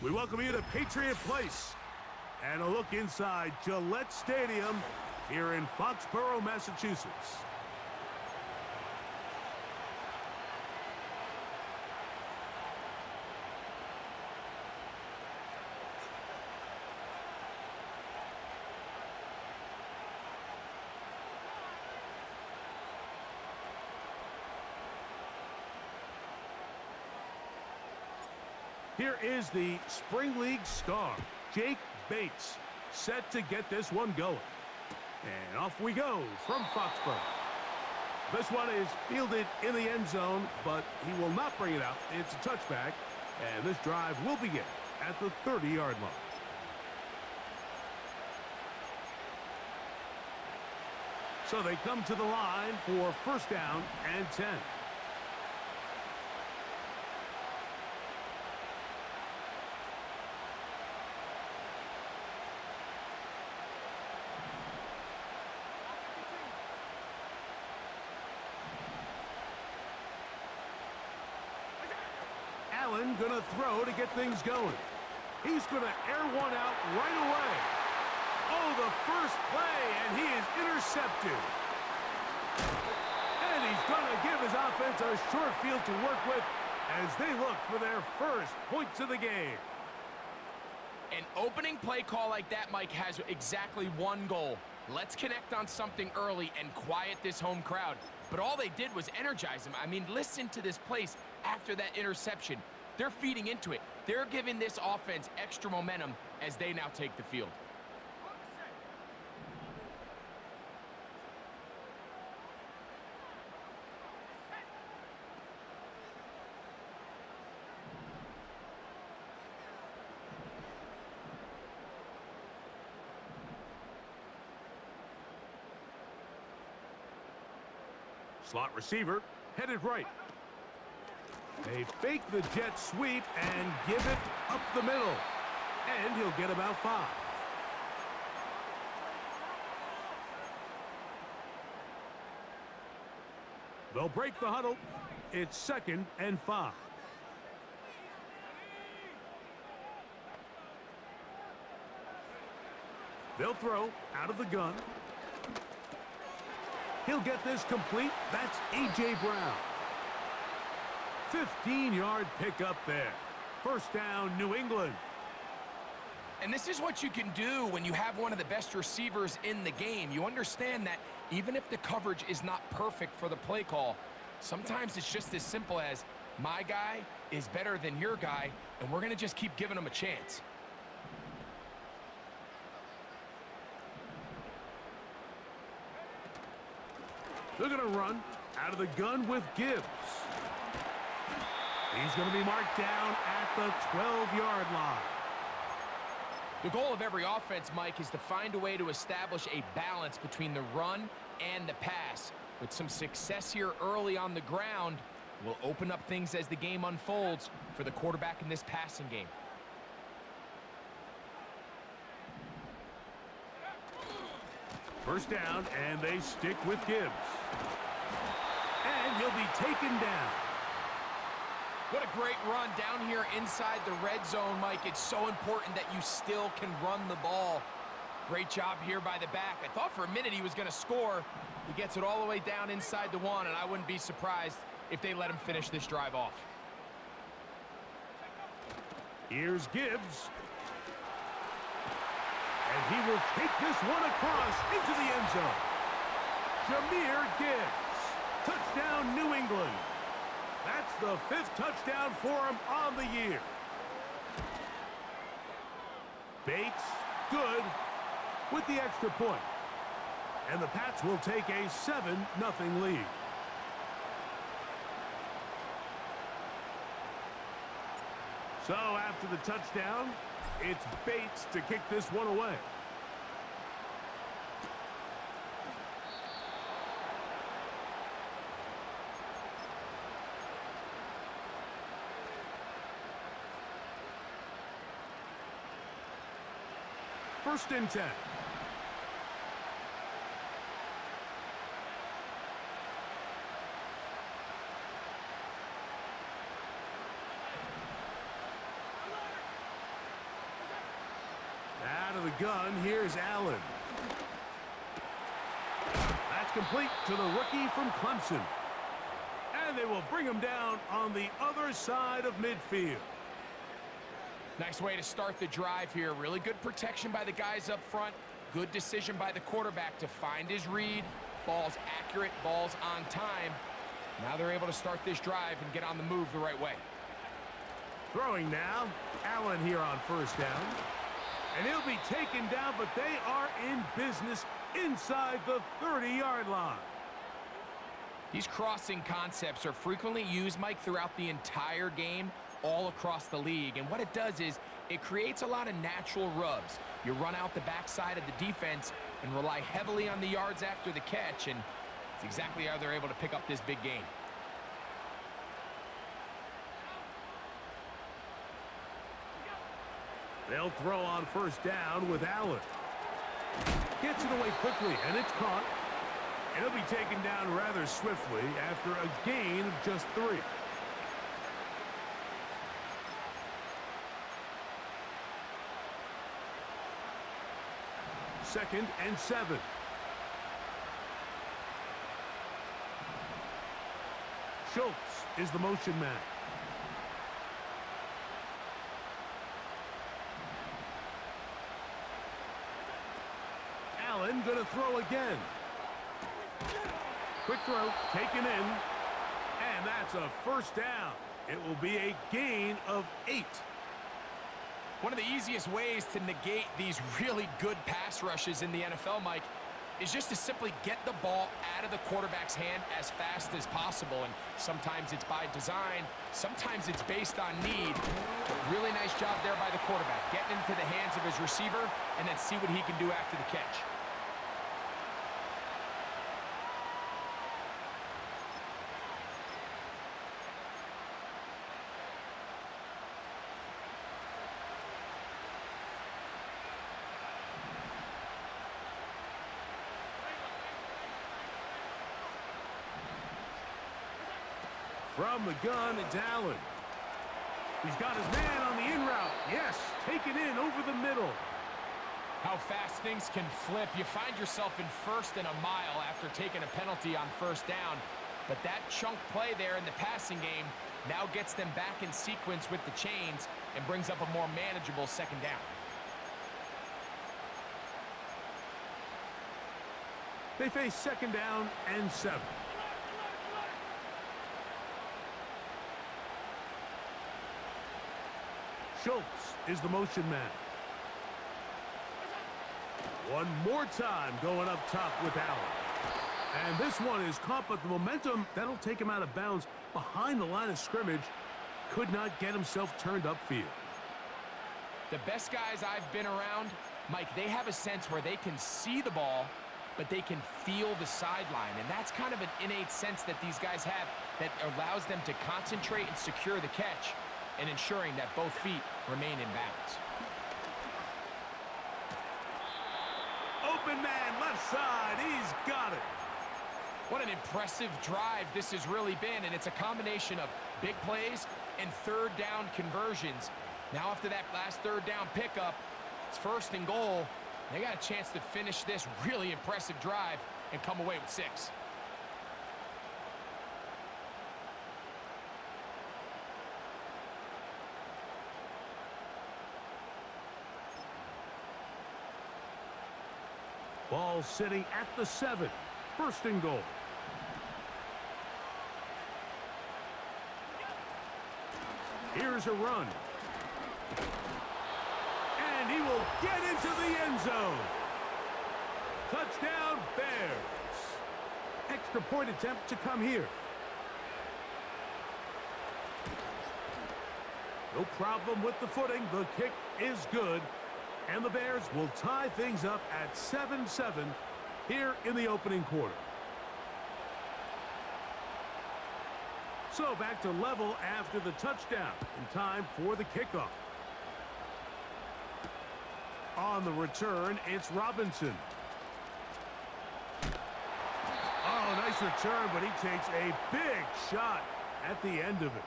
We welcome you to Patriot Place and a look inside Gillette Stadium here in Foxborough, Massachusetts. Here is the Spring League star, Jake Bates, set to get this one going. And off we go from Foxborough. This one is fielded in the end zone, but he will not bring it out. It's a touchback, and this drive will begin at the 30-yard line. So they come to the line for first down and 10. Allen gonna throw to get things going. He's gonna air one out right away. Oh, the first play, and he is intercepted. And he's gonna give his offense a short field to work with as they look for their first points of the game. An opening play call like that, Mike, has exactly one goal. Let's connect on something early and quiet this home crowd. But all they did was energize them. I mean, listen to this place after that interception. They're feeding into it. They're giving this offense extra momentum as they now take the field. Slot receiver headed right. They fake the jet sweep and give it up the middle. And he'll get about 5. They'll break the huddle. It's 2nd and 5. They'll throw out of the gun. He'll get this complete. That's A.J. Brown. 15-yard pickup there. First down, New England. And this is what you can do when you have one of the best receivers in the game. You understand that even if the coverage is not perfect for the play call, sometimes it's just as simple as my guy is better than your guy, and we're going to just keep giving him a chance. They're going to run out of the gun with Gibbs. He's going to be marked down at the 12-yard line. The goal of every offense, Mike, is to find a way to establish a balance between the run and the pass. With some success here early on the ground, will open up things as the game unfolds for the quarterback in this passing game. First down, and they stick with Gibbs. And he'll be taken down. What a great run down here inside the red zone, Mike. It's so important that you still can run the ball. Great job here by the back. I thought for a minute he was going to score. He gets it all the way down inside the 1, and I wouldn't be surprised if they let him finish this drive off. Here's Gibbs. And he will take this one across into the end zone. Jahmyr Gibbs. Touchdown, New England. That's the 5th touchdown for him on the year. Bates, good, with the extra point. And the Pats will take a 7-0 lead. So after the touchdown, it's Bates to kick this one away. First and 10. gun, here's Allen. That's complete to the rookie from Clemson. And they will bring him down on the other side of midfield. Nice way to start the drive here. Really good protection by the guys up front. Good decision by the quarterback to find his read. Ball's accurate, ball's on time. Now they're able to start this drive and get on the move the right way. Throwing now. Allen here on first down. And he'll be taken down, but they are in business inside the 30-yard line. These crossing concepts are frequently used, Mike, throughout the entire game, all across the league. And what it does is it creates a lot of natural rubs. You run out the backside of the defense and rely heavily on the yards after the catch, and it's exactly how they're able to pick up this big gain. They'll throw on first down with Allen. Gets it away quickly, and it's caught. And he'll be taken down rather swiftly after a gain of just 3. Second and 7. Schultz is the motion man. Allen going to throw again. Quick throw, taken in, and that's a first down. It will be a gain of 8. One of the easiest ways to negate these really good pass rushes in the NFL, Mike, is just to simply get the ball out of the quarterback's hand as fast as possible. And sometimes it's by design, sometimes it's based on need. But really nice job there by the quarterback, getting into the hands of his receiver and then see what he can do after the catch. From the gun, it's Allen. He's got his man on the in route. Yes, taken in over the middle. How fast things can flip. You find yourself in first and a mile after taking a penalty on first down. But that chunk play there in the passing game now gets them back in sequence with the chains and brings up a more manageable second down. They face second down and 7. Schultz is the motion man. One more time going up top with Allen. And this one is caught, but the momentum, that'll take him out of bounds behind the line of scrimmage. Could not get himself turned upfield. The best guys I've been around, Mike, they have a sense where they can see the ball, but they can feel the sideline. And that's kind of an innate sense that these guys have that allows them to concentrate and secure the catch and ensuring that both feet remain in bounds. Open man, left side, he's got it. What an impressive drive this has really been, and it's a combination of big plays and third down conversions. Now after that last third down pickup, it's first and goal. They got a chance to finish this really impressive drive and come away with 6. Ball sitting at the 7. First and goal. Here's a run. And he will get into the end zone. Touchdown, Bears. Extra point attempt to come here. No problem with the footing. The kick is good. And the Bears will tie things up at 7-7 here in the opening quarter. So back to level after the touchdown in time for the kickoff. On the return, it's Robinson. Oh, nice return, but he takes a big shot at the end of it.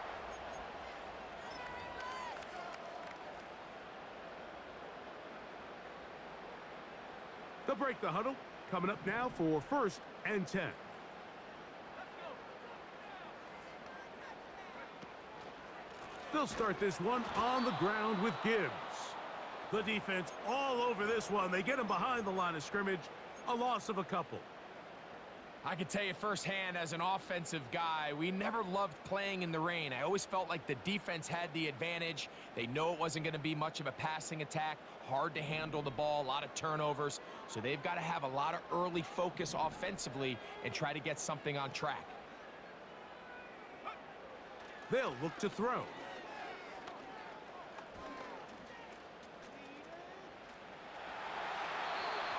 They'll break the huddle. Coming up now for 1st and 10. They'll start this one on the ground with Gibbs. The defense all over this one. They get him behind the line of scrimmage. A loss of a couple. I can tell you firsthand, as an offensive guy, we never loved playing in the rain. I always felt like the defense had the advantage. They know it wasn't going to be much of a passing attack, hard to handle the ball, a lot of turnovers. So they've got to have a lot of early focus offensively and try to get something on track. They'll look to throw.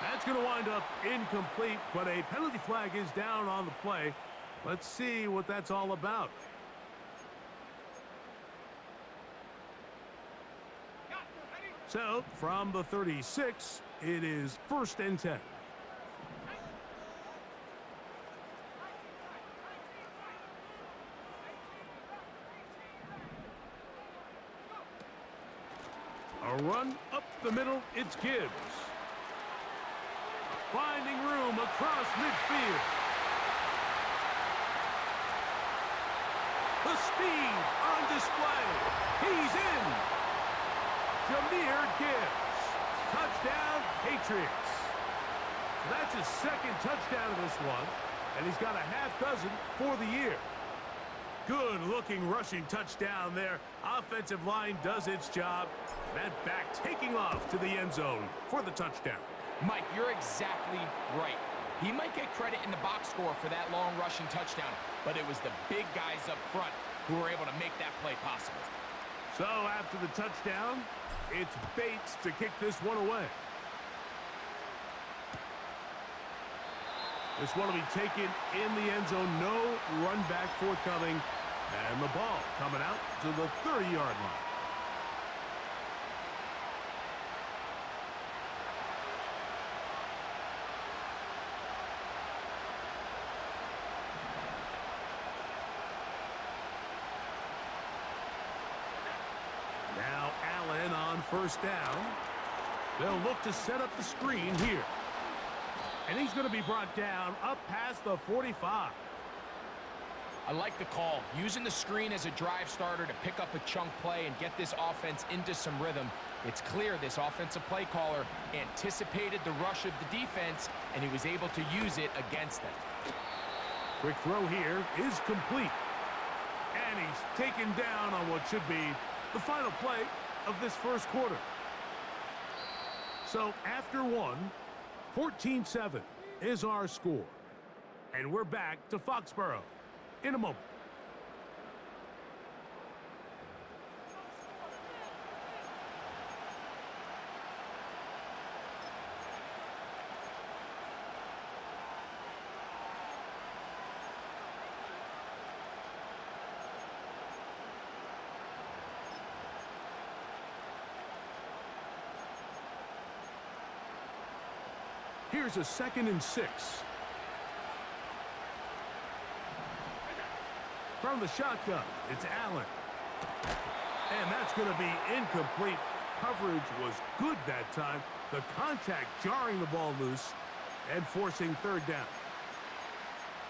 That's going to wind up incomplete, but a penalty flag is down on the play. Let's see what that's all about. So, from the 36, it is 1st and 10. A run up the middle, it's Gibbs. Finding room across midfield. The speed on display. He's in. Jahmyr Gibbs. Touchdown, Patriots. That's his 2nd touchdown of this one, and he's got a half dozen for the year. Good-looking rushing touchdown there. Offensive line does its job. That back taking off to the end zone for the touchdown. Mike, you're exactly right. He might get credit in the box score for that long rushing touchdown, but it was the big guys up front who were able to make that play possible. So after the touchdown, it's Bates to kick this one away. This one will be taken in the end zone. No run back forthcoming. And the ball coming out to the 30-yard line. Now Allen on 1st down. They'll look to set up the screen here. And he's going to be brought down up past the 45. I like the call. Using the screen as a drive starter to pick up a chunk play and get this offense into some rhythm. It's clear this offensive play caller anticipated the rush of the defense, and he was able to use it against them. Quick throw here is complete. And he's taken down on what should be the final play of this 1st quarter. So after one, 14-7 is our score. And we're back to Foxborough in a moment. Here's a 2nd and 6. From the shotgun, it's Allen. And that's going to be incomplete. Coverage was good that time. The contact jarring the ball loose and forcing 3rd down.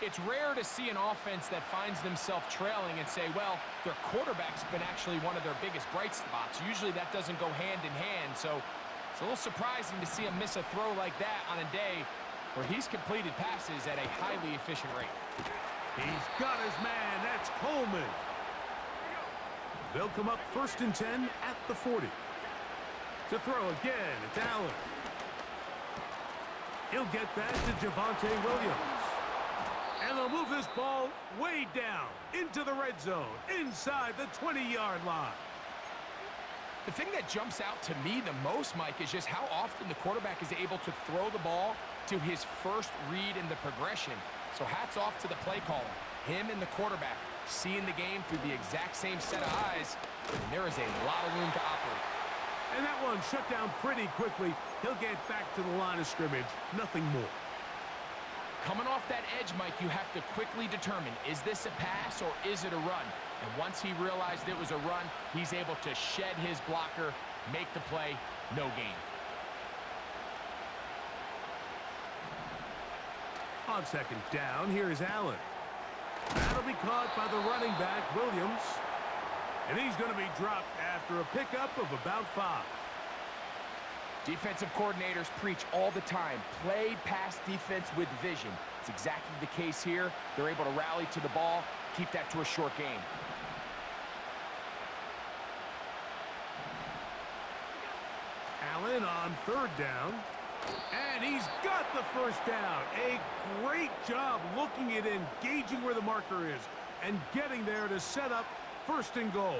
It's rare to see an offense that finds themselves trailing and say, well, their quarterback's been actually one of their biggest bright spots. Usually that doesn't go hand in hand, so it's a little surprising to see him miss a throw like that on a day where he's completed passes at a highly efficient rate. He's got his man. That's Coleman. They'll come up 1st and 10 at the 40. To throw again, it's Allen. He'll get that to Javonte Williams. And they'll move this ball way down into the red zone, inside the 20-yard line. The thing that jumps out to me the most, Mike, is just how often the quarterback is able to throw the ball to his first read in the progression. So hats off to the play caller. Him and the quarterback seeing the game through the exact same set of eyes, and there is a lot of room to operate. And that one shut down pretty quickly. He'll get back to the line of scrimmage. Nothing more. Coming off that edge, Mike, you have to quickly determine, is this a pass or is it a run? And once he realized it was a run, he's able to shed his blocker, make the play, no gain. On second down, here is Allen. That'll be caught by the running back, Williams. And he's going to be dropped after a pickup of about 5. Defensive coordinators preach all the time, play pass defense with vision. It's exactly the case here. They're able to rally to the ball, keep that to a short game. Allen on third down. And he's got the first down. A great job looking at engaging where the marker is and getting there to set up first and goal.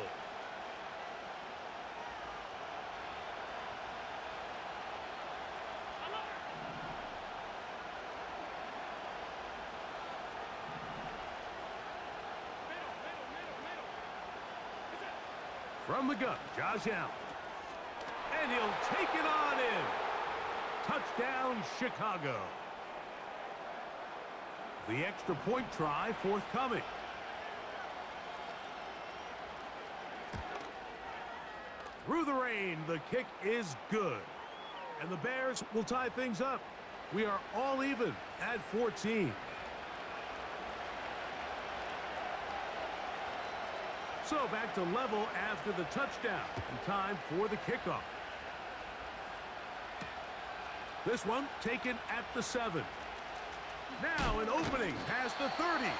From the gun, Josh Allen. And he'll take it on in. Touchdown, Chicago. The extra point try forthcoming. Through the rain, the kick is good. And the Bears will tie things up. We are all even at 14. So back to level after the touchdown, and time for the kickoff. This one taken at the 7. Now an opening past the 30. And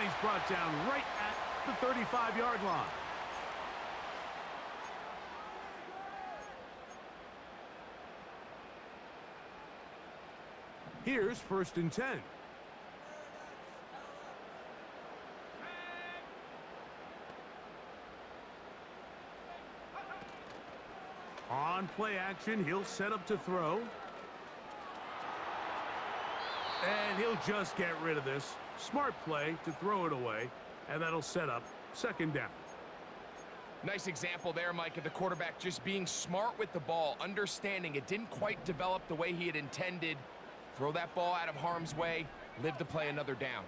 he's brought down right at the 35-yard line. Here's first and 10. On play action, he'll set up to throw. And he'll just get rid of this. Smart play to throw it away, and that'll set up second down. Nice example there, Mike, of the quarterback just being smart with the ball, understanding it didn't quite develop the way he had intended. Throw that ball out of harm's way, live to play another down.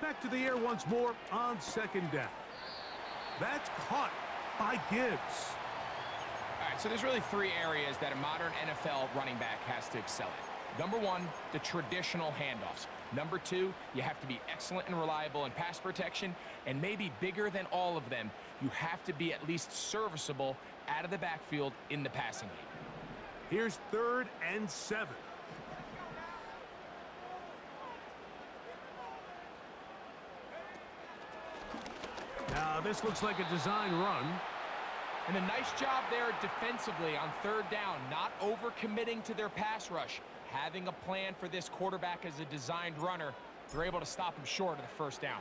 Back to the air once more on second down. That's caught by Gibbs. All right, so there's really 3 areas that a modern NFL running back has to excel at. Number 1, the traditional handoffs. Number 2, you have to be excellent and reliable in pass protection. And maybe bigger than all of them, you have to be at least serviceable out of the backfield in the passing game. Here's third and 7. Now this looks like a design run. And a nice job there defensively on third down, not overcommitting to their pass rush. Having a plan for this quarterback as a designed runner, they're able to stop him short of the first down.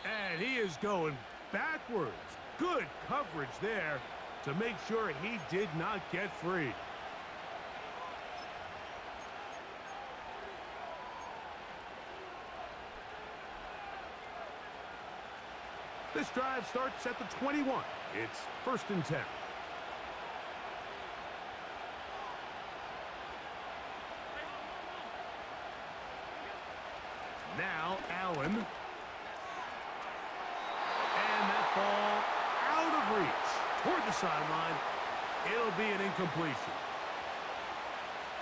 And he is going backwards. Good coverage there to make sure he did not get free. This drive starts at the 21. It's first and 10. Now Allen. And that ball out of reach toward the sideline. It'll be an incompletion.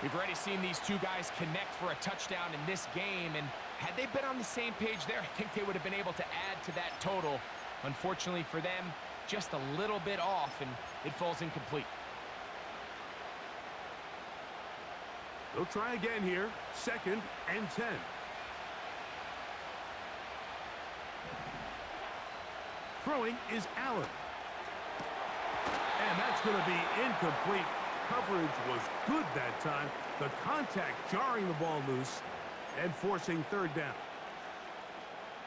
We've already seen these 2 guys connect for a touchdown in this game, and had they been on the same page there, I think they would have been able to add to that total. Unfortunately for them, just a little bit off, and it falls incomplete. They'll try again here. Second and 10. Throwing is Allen. And that's going to be incomplete. Coverage was good that time. The contact jarring the ball loose and forcing third down.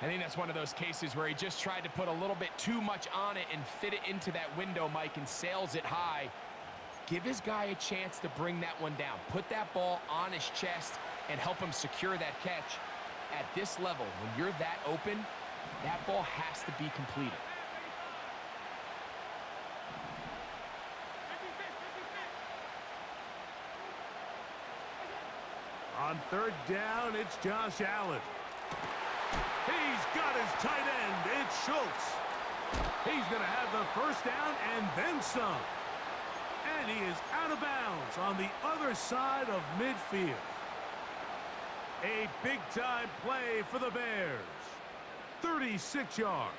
I think that's one of those cases where he just tried to put a little bit too much on it and fit it into that window, Mike, and sails it high. Give his guy a chance to bring that one down. Put that ball on his chest and help him secure that catch. At this level, when you're that open, that ball has to be completed. On third down, it's Josh Allen. He's got his tight end. It's Schultz. He's going to have the first down and then some. And he is out of bounds on the other side of midfield. A big-time play for the Bears. 36 yards.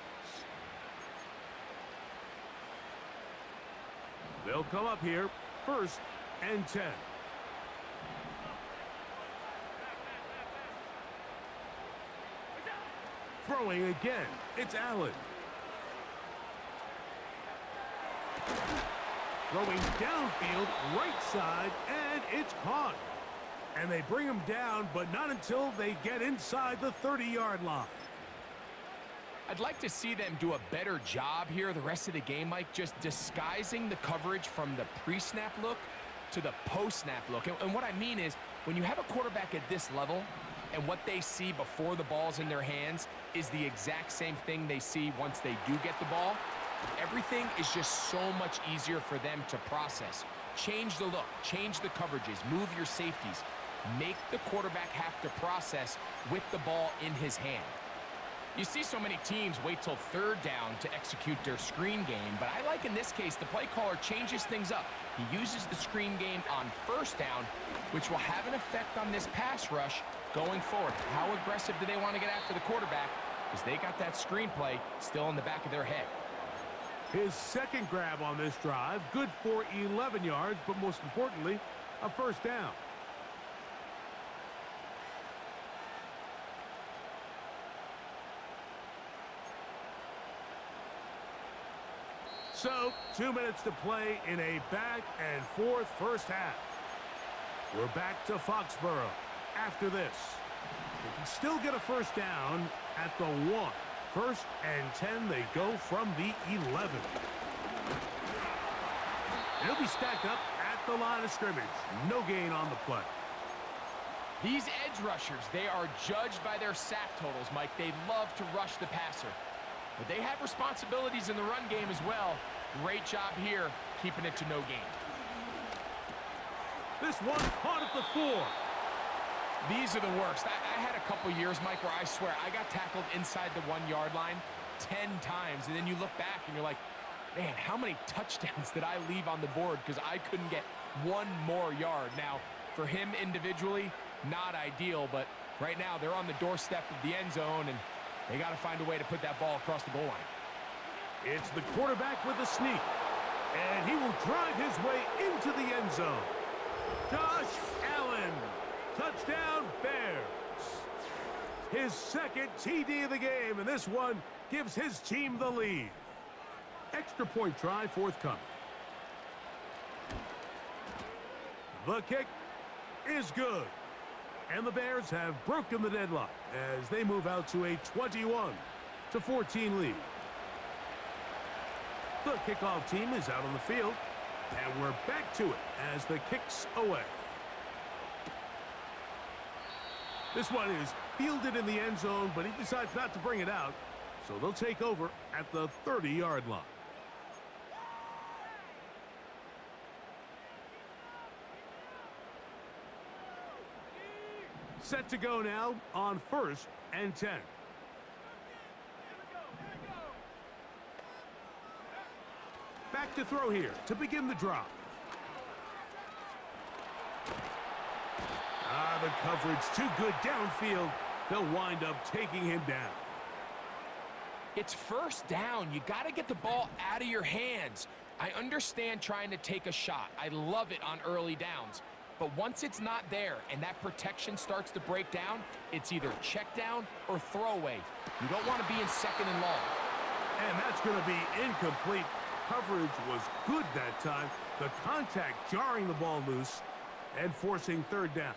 They'll come up here, 1st and 10. Throwing again, it's Allen. Throwing downfield, right side, and it's caught. And they bring him down, but not until they get inside the 30-yard line. I'd like to see them do a better job here the rest of the game, Mike, just disguising the coverage from the pre-snap look to the post-snap look. And what I mean is, when you have a quarterback at this level, and what they see before the ball's in their hands is the exact same thing they see once they do get the ball, everything is just so much easier for them to process. Change the look, change the coverages, move your safeties. Make the quarterback have to process with the ball in his hand. You see so many teams wait till 3rd down to execute their screen game, but I like in this case the play caller changes things up. He uses the screen game on 1st down, which will have an effect on this pass rush going forward. How aggressive do they want to get after the quarterback? Because they got that screen play still in the back of their head. His second grab on this drive, good for 11 yards, but most importantly, a 1st down. So, 2 minutes to play in a back-and-forth first half. We're back to Foxborough after this. They can still get a 1st down at the 1. 1st and 10, they go from the 11. They'll be stacked up at the line of scrimmage. No gain on the play. These edge rushers, they are judged by their sack totals, Mike. They love to rush the passer. But they have responsibilities in the run game as well. Great job here, keeping it to no gain. This one caught at the 4. These are the worst. I had a couple years, Mike, where I swear I got tackled inside the 1-yard line 10 times. And then you look back and you're like, man, how many touchdowns did I leave on the board because I couldn't get one more yard? Now, for him individually, not ideal, but right now they're on the doorstep of the end zone, and they got to find a way to put that ball across the goal line. It's the quarterback with a sneak, and he will drive his way into the end zone. Josh Allen, touchdown Bears. His second TD of the game, and this one gives his team the lead. Extra point try forthcoming. The kick is good. And the Bears have broken the deadlock as they move out to a 21-14 lead. The kickoff team is out on the field, and we're back to it as the kick's away. This one is fielded in the end zone, but he decides not to bring it out, so they'll take over at the 30-yard line. Set to go now on 1st and 10. Back to throw here to begin the drive. The coverage too good downfield. They'll wind up taking him down. It's 1st down. You got to get the ball out of your hands. I understand trying to take a shot. I love it on early downs. But once it's not there and that protection starts to break down, it's either check down or throwaway. You don't want to be in 2nd and long. And that's going to be incomplete. Coverage was good that time. The contact jarring the ball loose and forcing 3rd down.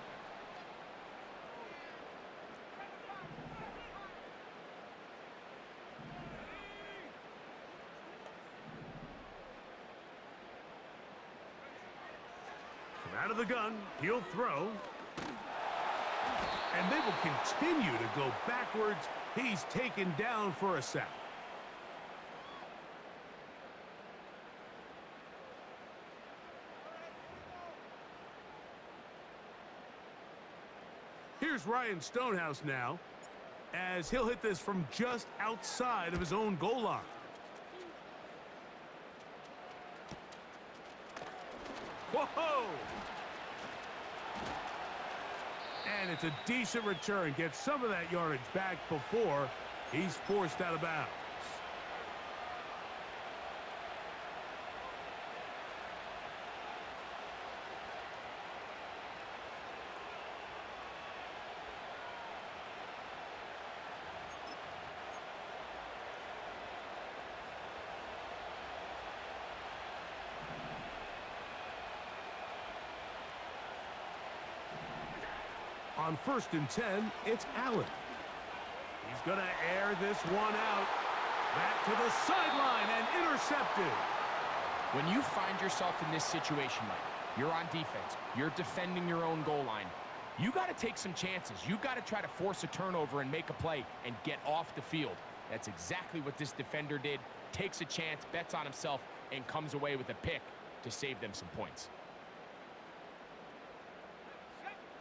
Out of the gun, he'll throw. And they will continue to go backwards. He's taken down for a sack. Here's Ryan Stonehouse now, as he'll hit this from just outside of his own goal line. Whoa! And it's a decent return. Gets some of that yardage back before he's forced out of bounds. On 1st and 10, it's Allen. He's going to air this one out. Back to the sideline and intercepted. When you find yourself in this situation, Mike, you're on defense, you're defending your own goal line, you got to take some chances. You got to try to force a turnover and make a play and get off the field. That's exactly what this defender did. Takes a chance, bets on himself, and comes away with a pick to save them some points.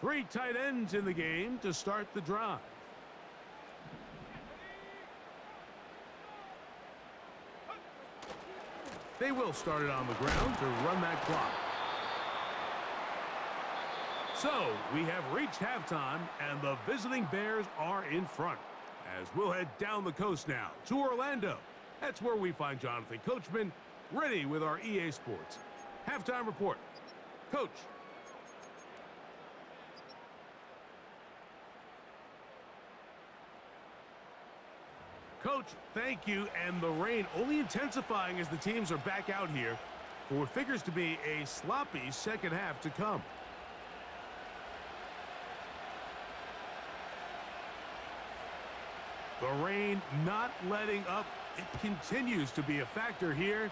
3 tight ends in the game to start the drive. They will start it on the ground to run that clock. So, we have reached halftime, and the visiting Bears are in front. As we'll head down the coast now to Orlando. That's where we find Jonathan Coachman, ready with our EA Sports halftime report. Coach. Coach, thank you, and the rain only intensifying as the teams are back out here for what figures to be a sloppy second half to come. The rain not letting up. It continues to be a factor here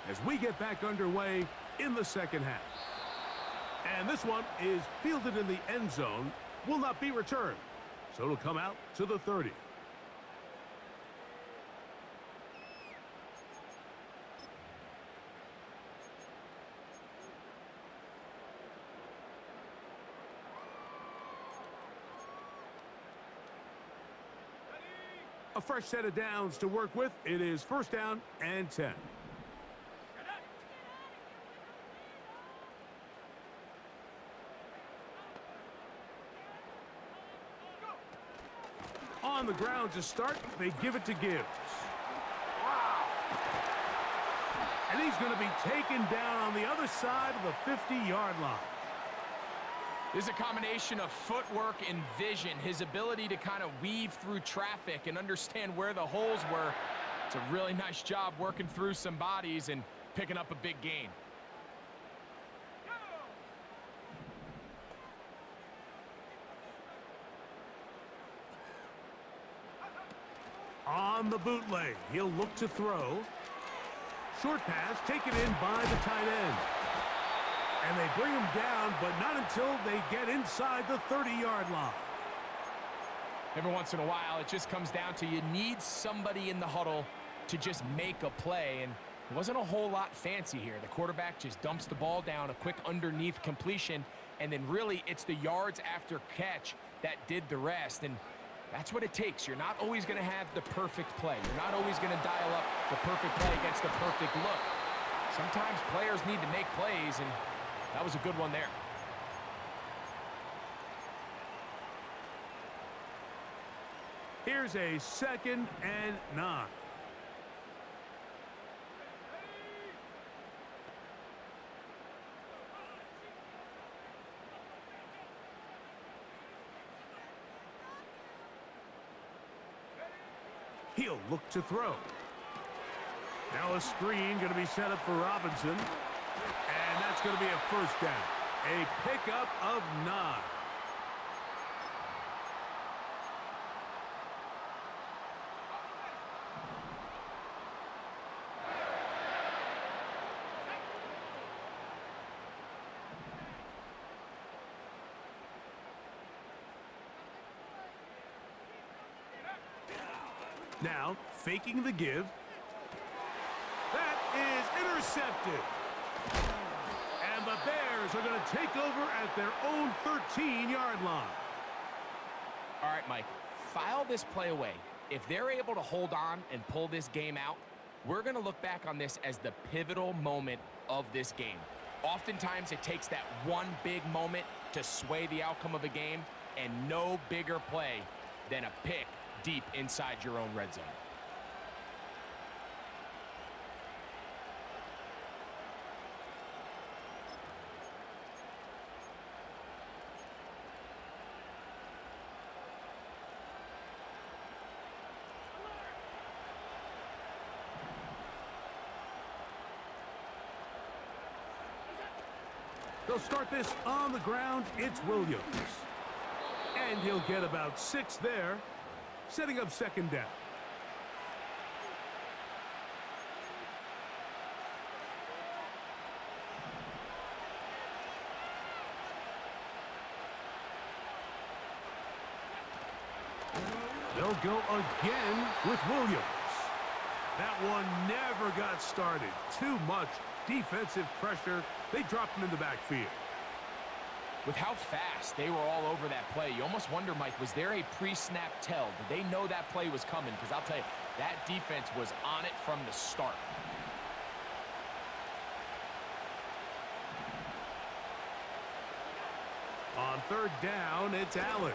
as we get back underway in the second half. And this one is fielded in the end zone, will not be returned, so it'll come out to the 30. A fresh set of downs to work with. It is 1st down and 10. On the ground to start, they give it to Gibbs. Wow. And he's going to be taken down on the other side of the 50-yard line. There's a combination of footwork and vision, his ability to kind of weave through traffic and understand where the holes were. It's a really nice job working through some bodies and picking up a big gain. On the bootleg, he'll look to throw. Short pass taken in by the tight end. And they bring him down, but not until they get inside the 30-yard line. Every once in a while, it just comes down to you need somebody in the huddle to just make a play. And it wasn't a whole lot fancy here. The quarterback just dumps the ball down, a quick underneath completion, and then really it's the yards after catch that did the rest. And that's what it takes. You're not always going to have the perfect play. You're not always going to dial up the perfect play against the perfect look. Sometimes players need to make plays, and that was a good one there. Here's a 2nd and 9. He'll look to throw. Now a screen going to be set up for Robinson. And that's going to be a 1st down. A pickup of 9. Now, faking the give. That is intercepted. And the Bears are going to take over at their own 13-yard line. All right, Mike, file this play away. If they're able to hold on and pull this game out, we're going to look back on this as the pivotal moment of this game. Oftentimes, it takes that one big moment to sway the outcome of a game, and no bigger play than a pick deep inside your own red zone. They'll start this on the ground. It's Williams. And he'll get about 6 there, setting up second down. They'll go again with Williams. That one never got started. Too much defensive pressure. They dropped him in the backfield. With how fast they were all over that play, you almost wonder, Mike, was there a pre-snap tell? Did they know that play was coming? Because I'll tell you, that defense was on it from the start. On third down, it's Allen.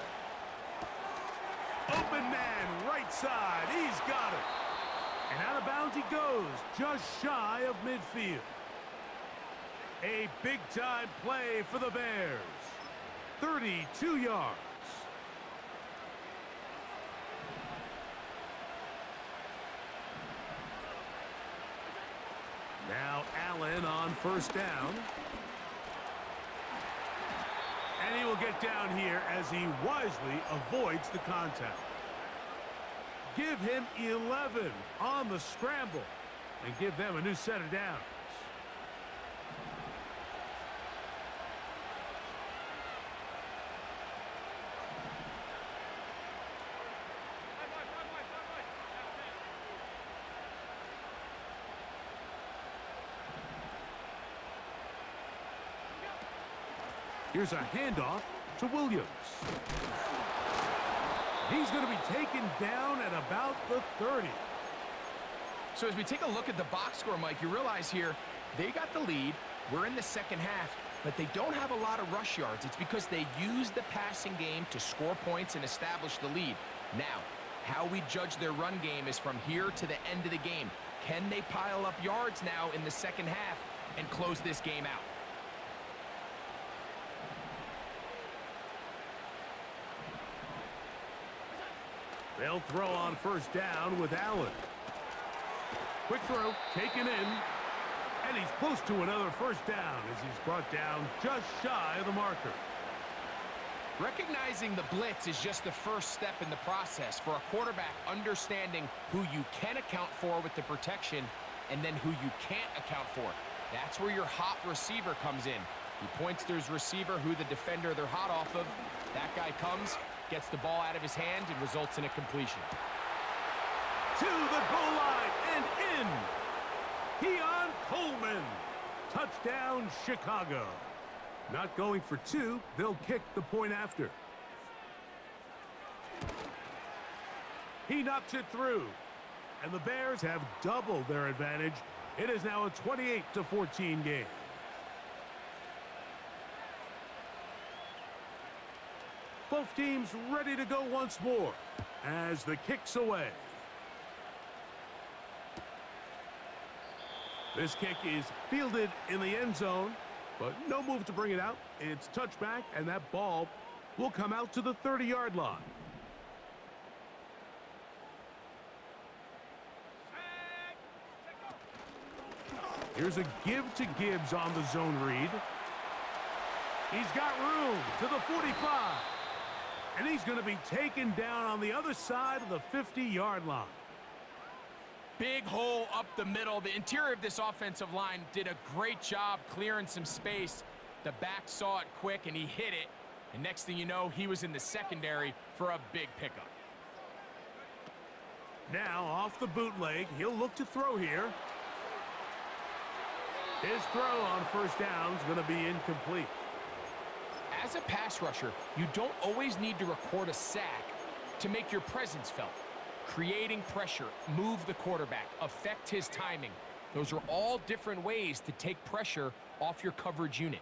Open man, right side. He's got it. And out of bounds he goes, just shy of midfield. A big-time play for the Bears. 32 yards. Now Allen on first down. And he will get down here as he wisely avoids the contact. Give him 11 on the scramble and give them a new set of downs. Here's a handoff to Williams. He's going to be taken down at about the 30. So as we take a look at the box score, Mike, you realize here they got the lead. We're in the second half, but they don't have a lot of rush yards. It's because they use the passing game to score points and establish the lead. Now, how we judge their run game is from here to the end of the game. Can they pile up yards now in the second half and close this game out? They'll throw on first down with Allen. Quick throw, taken in. And he's close to another first down as he's brought down just shy of the marker. Recognizing the blitz is just the first step in the process for a quarterback, understanding who you can account for with the protection and then who you can't account for. That's where your hot receiver comes in. He points to his receiver, who the defender they're hot off of. That guy comes, gets the ball out of his hand, and results in a completion. To the goal line and in. Keon Coleman. Touchdown, Chicago. Not going for 2. They'll kick the point after. He knocks it through. And the Bears have doubled their advantage. It is now a 28-14 game. Both teams ready to go once more as the kick's away. This kick is fielded in the end zone, but no move to bring it out. It's touchback, and that ball will come out to the 30-yard line. Here's a give to Gibbs on the zone read. He's got room to the 45. And he's going to be taken down on the other side of the 50-yard line. Big hole up the middle. The interior of this offensive line did a great job clearing some space. The back saw it quick, and he hit it. And next thing you know, he was in the secondary for a big pickup. Now, off the bootleg, he'll look to throw here. His throw on first down is going to be incomplete. As a pass rusher, you don't always need to record a sack to make your presence felt. Creating pressure, move the quarterback, affect his timing. Those are all different ways to take pressure off your coverage unit.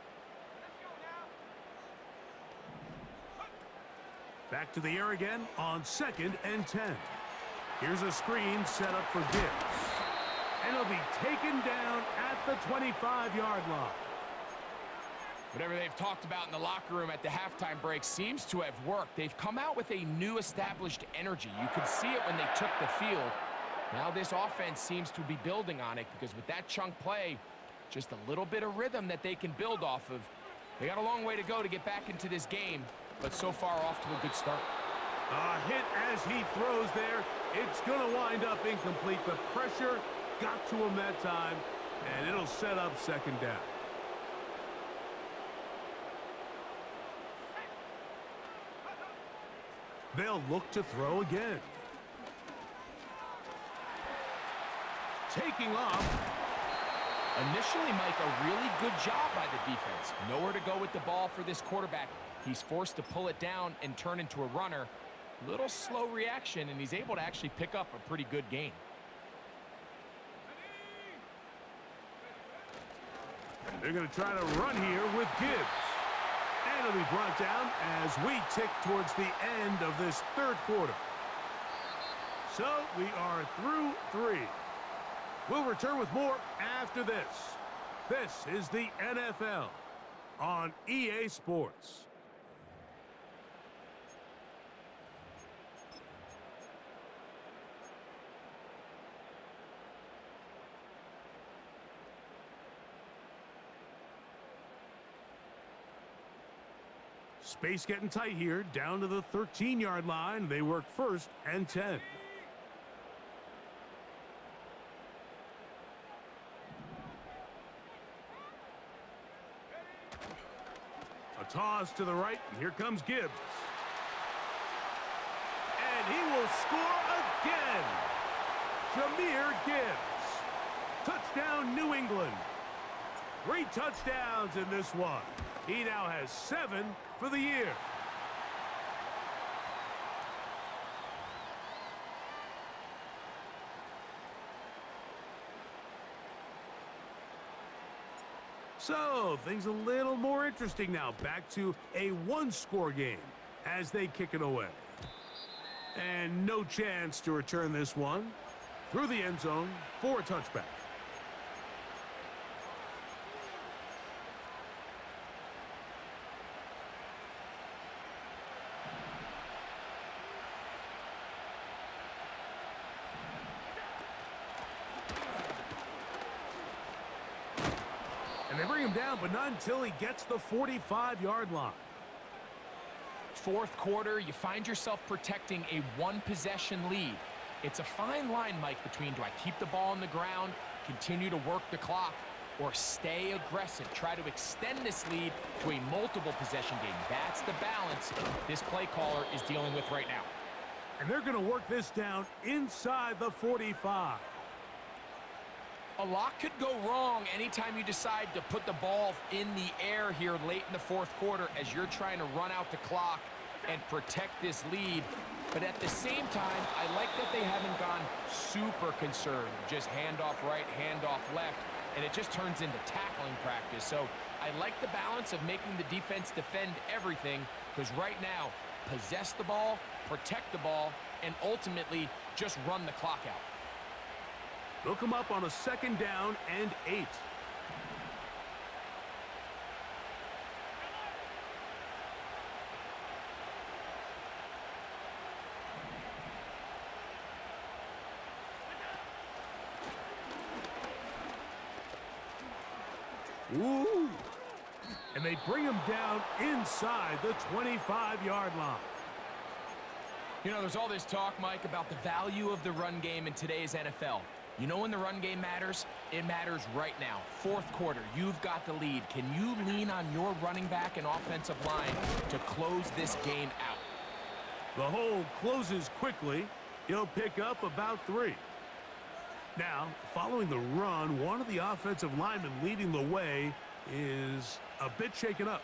Back to the air again on 2nd and 10. Here's a screen set up for Gibbs. And it'll be taken down at the 25-yard line. Whatever they've talked about in the locker room at the halftime break seems to have worked. They've come out with a new established energy. You could see it when they took the field. Now this offense seems to be building on it because with that chunk play, just a little bit of rhythm that they can build off of. They got a long way to go to get back into this game, but so far off to a good start. A hit as he throws there. It's going to wind up incomplete. The pressure got to him that time, and it'll set up 2nd down. They'll look to throw again. Taking off. Initially, Mike, a really good job by the defense. Nowhere to go with the ball for this quarterback. He's forced to pull it down and turn into a runner. Little slow reaction, and he's able to actually pick up a pretty good gain. They're going to try to run here with Gibbs. And it'll be brought down as we tick towards the end of this 3rd quarter. So we are through 3. We'll return with more after this. This is the NFL on EA Sports. Space getting tight here, down to the 13-yard line. They work 1st and 10. A toss to the right, and here comes Gibbs. And he will score again. Jahmyr Gibbs. Touchdown, New England. 3 touchdowns in this one. He now has 7 for the year. So, things a little more interesting now. Back to a 1-score game as they kick it away. And no chance to return this one through the end zone for a touchback. And they bring him down, but not until he gets the 45-yard line. 4th quarter, you find yourself protecting a 1-possession lead. It's a fine line, Mike, between do I keep the ball on the ground, continue to work the clock, or stay aggressive, try to extend this lead to a multiple possession game. That's the balance this play caller is dealing with right now. And they're going to work this down inside the 45. A lot could go wrong anytime you decide to put the ball in the air here late in the 4th quarter as you're trying to run out the clock and protect this lead. But at the same time, I like that they haven't gone super conservative. Just handoff right, handoff left, and it just turns into tackling practice. So I like the balance of making the defense defend everything because right now, possess the ball, protect the ball, and ultimately just run the clock out. They'll come up on a 2nd down and 8. Ooh. And they bring him down inside the 25-yard line. You know, there's all this talk, Mike, about the value of the run game in today's NFL. You know when the run game matters? It matters right now. 4th quarter, you've got the lead. Can you lean on your running back and offensive line to close this game out? The hole closes quickly. He'll pick up about 3. Now, following the run, one of the offensive linemen leading the way is a bit shaken up.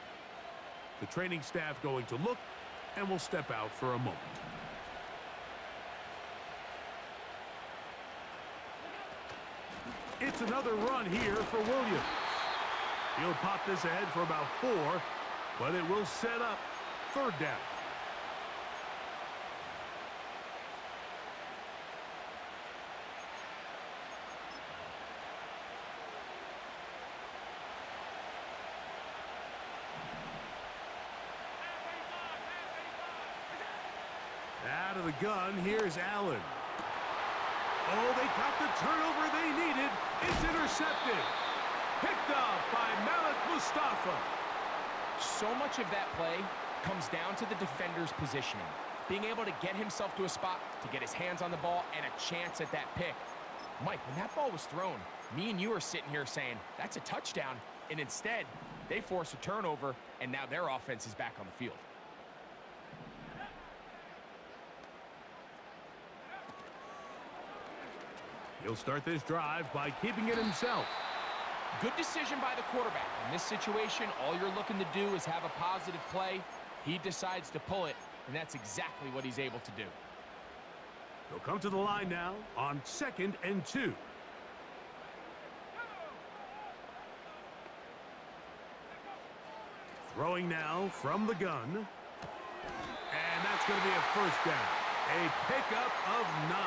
The training staff going to look and will step out for a moment. It's another run here for Williams. He'll pop this ahead for about 4, but it will set up 3rd down. Out of the gun, here's Allen. Oh, they got the turnover they needed. It's intercepted. Picked off by Malik Mustafa. So much of that play comes down to the defender's positioning. Being able to get himself to a spot, to get his hands on the ball, and a chance at that pick. Mike, when that ball was thrown, me and you are sitting here saying, that's a touchdown. And instead, they force a turnover, and now their offense is back on the field. He'll start this drive by keeping it himself. Good decision by the quarterback. In this situation, all you're looking to do is have a positive play. He decides to pull it, and that's exactly what he's able to do. He'll come to the line now on 2nd and 2. Throwing now from the gun. And that's going to be a 1st down. A pickup of 9.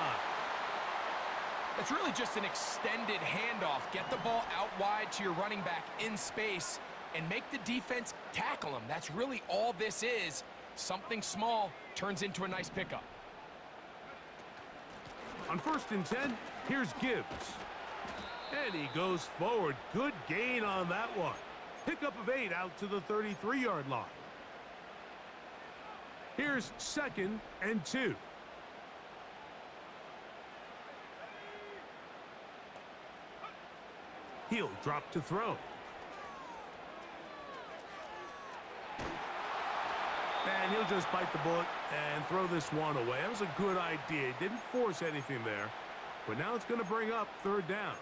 It's really just an extended handoff. Get the ball out wide to your running back in space and make the defense tackle him. That's really all this is. Something small turns into a nice pickup. On 1st and 10, here's Gibbs. And he goes forward. Good gain on that one. Pickup of 8 out to the 33-yard line. Here's 2nd and 2. He'll drop to throw. And he'll just bite the bullet and throw this one away. That was a good idea. He didn't force anything there. But now it's going to bring up 3rd down.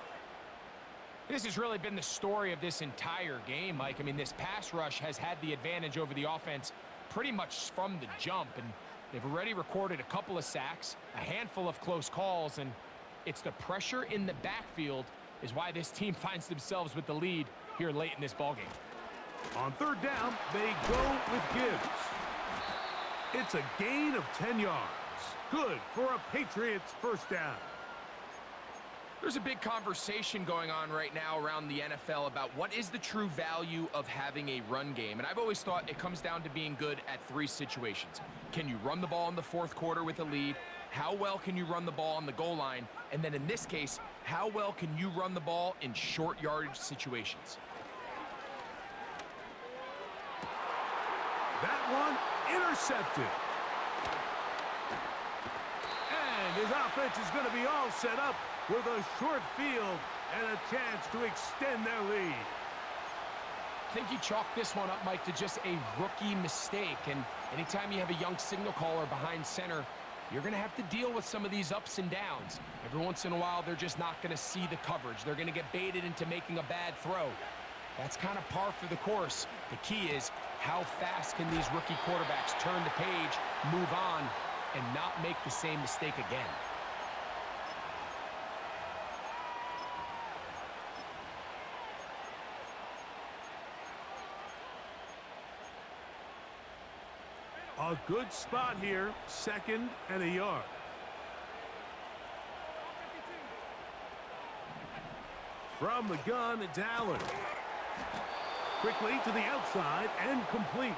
This has really been the story of this entire game, Mike. I mean, this pass rush has had the advantage over the offense pretty much from the jump. And they've already recorded a couple of sacks, a handful of close calls, and it's the pressure in the backfield is why this team finds themselves with the lead here late in this ballgame. On 3rd down, they go with Gibbs. It's a gain of 10 yards. Good for a Patriots 1st down. There's a big conversation going on right now around the NFL about what is the true value of having a run game. And I've always thought it comes down to being good at 3 situations. Can you run the ball in the 4th quarter with a lead? How well can you run the ball on the goal line? And then in this case, how well can you run the ball in short yardage situations? That one intercepted. And his offense is going to be all set up with a short field and a chance to extend their lead. I think you chalk this one up, Mike, to just a rookie mistake. And anytime you have a young signal caller behind center, you're going to have to deal with some of these ups and downs. Every once in a while, they're just not going to see the coverage. They're going to get baited into making a bad throw. That's kind of par for the course. The key is how fast can these rookie quarterbacks turn the page, move on, and not make the same mistake again. A good spot here, 2nd and a yard. From the gun, it's Allen. Quickly to the outside and complete.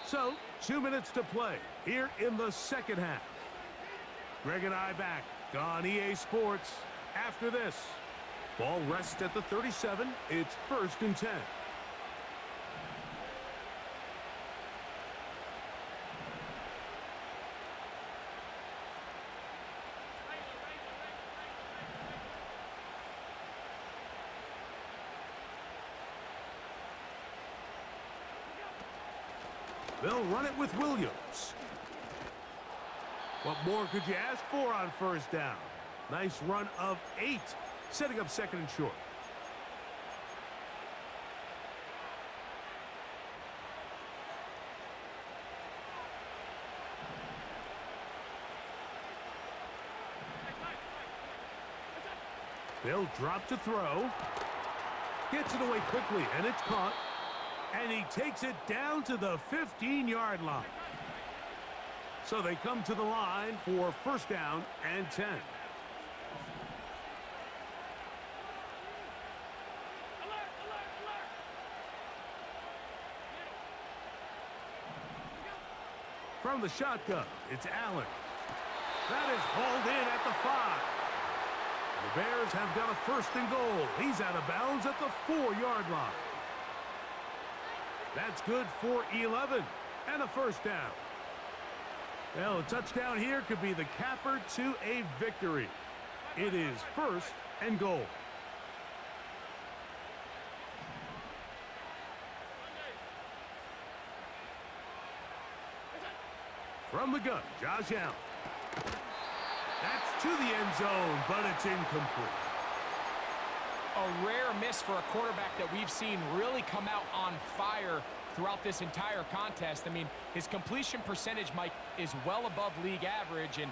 So, 2 minutes to play here in the 2nd half. Greg and I back on EA Sports after this. Ball rests at the 37. It's 1st and 10. They'll run it with Williams. What more could you ask for on 1st down? Nice run of 8, setting up 2nd and short. They'll drop to throw. Gets it away quickly, and it's caught. And he takes it down to the 15-yard line. So they come to the line for first down and 10. From the shotgun, it's Allen. That is hauled in at the 5. The Bears have got a first and goal. He's out of bounds at the 4-yard line. That's good for 11 and a first down. Well, a touchdown here could be the capper to a victory. It is first and goal. From the gun, Josh Allen. That's to the end zone, but it's incomplete. A rare miss for a quarterback that we've seen really come out on fire throughout this entire contest. I mean, his completion percentage, Mike, is well above league average, and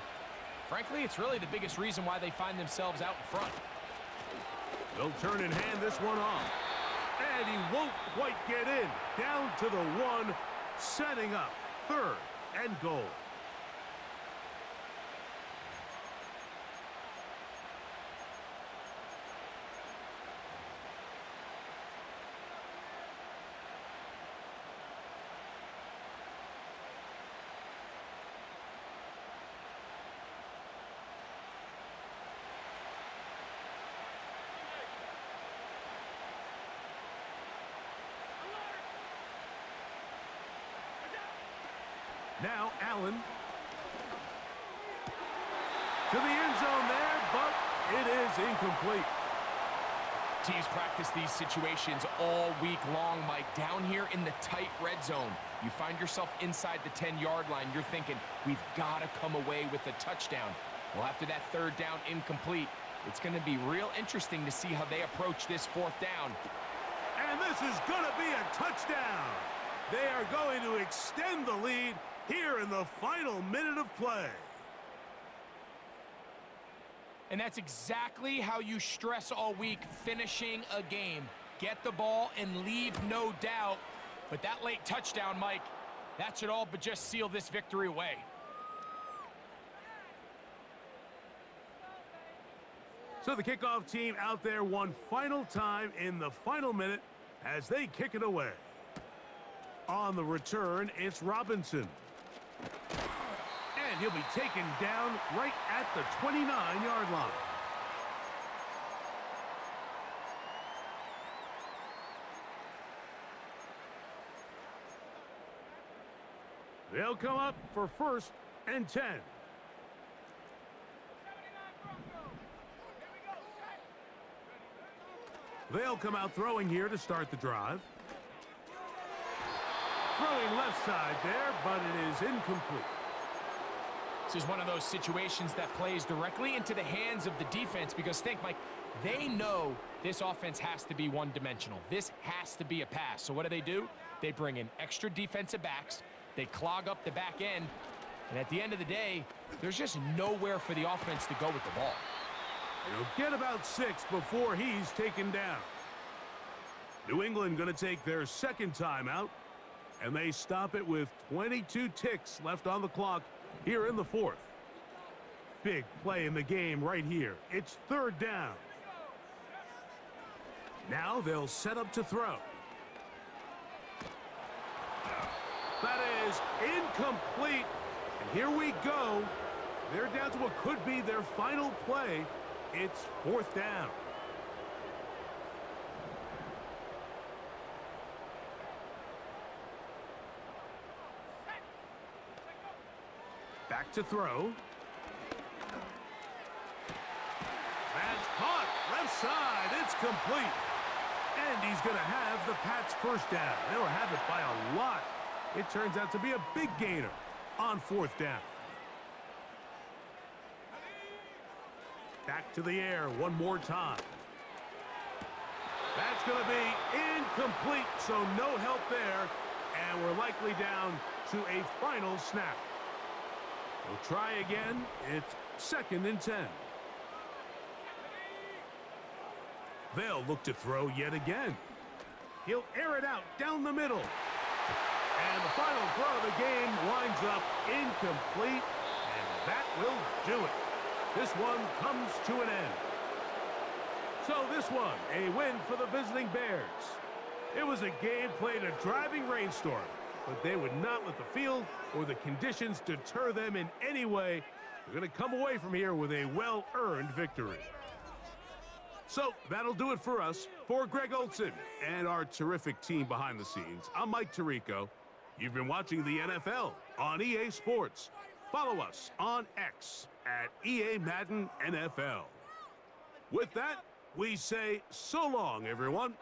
frankly, it's really the biggest reason why they find themselves out in front. They'll turn and hand this one off. And he won't quite get in. Down to the 1, setting up third and goal. Now Allen to the end zone there, but it is incomplete. Teams practice these situations all week long, Mike. Down here in the tight red zone, you find yourself inside the 10-yard line. You're thinking, we've got to come away with a touchdown. Well, after that third down incomplete, it's going to be real interesting to see how they approach this fourth down. And this is going to be a touchdown. They are going to extend the lead here in the final minute of play. And that's exactly how you stress all week, finishing a game. Get the ball and leave no doubt. But that late touchdown, Mike, that should all but just seal this victory away. So the kickoff team out there one final time in the final minute as they kick it away. On the return, it's Robinson. And he'll be taken down right at the 29-yard line. They'll come up for first and 10. They'll come out throwing here to start the drive. Throwing left side there, but it is incomplete. This is one of those situations that plays directly into the hands of the defense because think, Mike, they know this offense has to be one-dimensional. This has to be a pass. So what do? They bring in extra defensive backs. They clog up the back end. And at the end of the day, there's just nowhere for the offense to go with the ball. He'll get about 6 before he's taken down. New England going to take their second timeout, and they stop it with 22 ticks left on the clock here in the fourth. Big play in the game right here. It's third down. Now they'll set up to throw. That is incomplete. And here we go. They're down to what could be their final play. It's fourth down. Back to throw. That's caught. Left side. It's complete. And he's going to have the Pats first down. They'll have it by a lot. It turns out to be a big gainer on fourth down. Back to the air one more time. That's going to be incomplete, so no help there. And we're likely down to a final snap. We'll try again. It's second and 10. They'll look to throw yet again. He'll air it out down the middle. And the final throw of the game winds up incomplete, and that will do it. This one comes to an end. So this one, a win for the visiting Bears. It was a game played in a driving rainstorm, but they would not let the field or the conditions deter them in any way. They're going to come away from here with a well-earned victory. So that'll do it for us. For Greg Olson and our terrific team behind the scenes, I'm Mike Tirico. You've been watching the NFL on EA Sports. Follow us on X at EA Madden NFL. With that, we say so long, everyone.